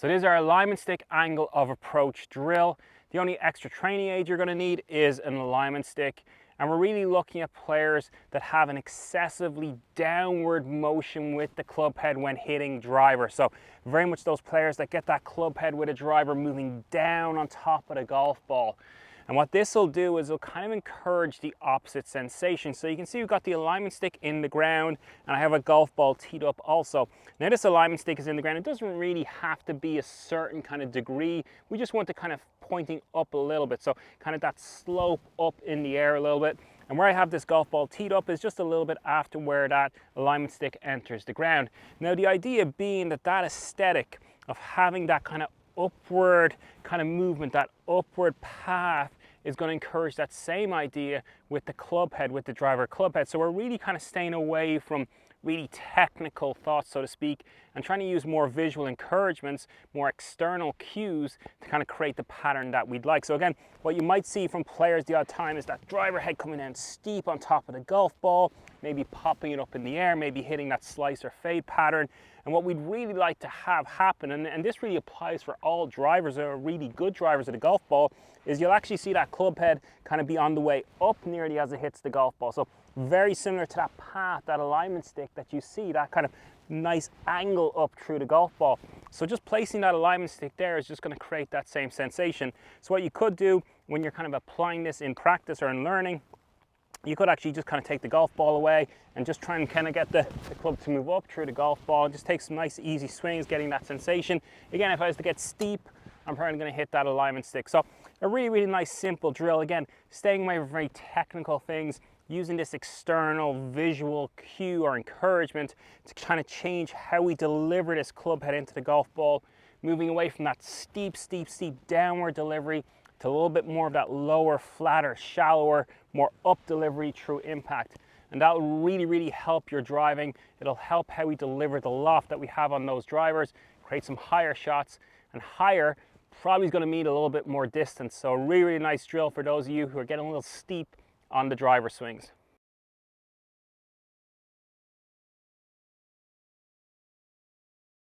So this is our alignment stick angle of approach drill. The only extra training aid you're going to need is an alignment stick. And we're really looking at players that have an excessively downward motion with the club head when hitting driver. So very much those players that get that club head with a driver moving down on top of the golf ball. And what this will do is it'll kind of encourage the opposite sensation. So you can see we've got the alignment stick in the ground and I have a golf ball teed up also. Now this alignment stick is in the ground. It doesn't really have to be a certain kind of degree. We just want it kind of pointing up a little bit. So kind of that slope up in the air a little bit. And where I have this golf ball teed up is just a little bit after where that alignment stick enters the ground. Now the idea being that that aesthetic of having that kind of upward kind of movement, that upward path, is going to encourage that same idea with the club head, with the driver club head. So we're really kind of staying away from really technical thoughts, so to speak, and trying to use more visual encouragements, more external cues to kind of create the pattern that we'd like. So again, what you might see from players the odd time is that driver head coming down steep on top of the golf ball, maybe popping it up in the air, maybe hitting that slice or fade pattern. And what we'd really like to have happen, and this really applies for all drivers that are really good drivers of the golf ball, is you'll actually see that club head kind of be on the way up nearly as it hits the golf ball. So very similar to that path, that alignment stick that you see, that kind of nice angle up through the golf ball. So just placing that alignment stick there is just going to create that same sensation. So what you could do when you're kind of applying this in practice or in learning, you could actually just kind of take the golf ball away and just try and kind of get the club to move up through the golf ball. Just take some nice easy swings, getting that sensation. Again, if I was to get steep, I'm probably going to hit that alignment stick. So a really nice simple drill. Again, staying away from very technical things, using this external visual cue or encouragement to kind of change how we deliver this club head into the golf ball, moving away from that steep downward delivery to a little bit more of that lower, flatter, shallower, more up delivery through impact. And that will really help your driving. It'll help how we deliver the loft that we have on those drivers, create some higher shots, and higher probably is going to mean a little bit more distance. So really nice drill for those of you who are getting a little steep on the driver swings.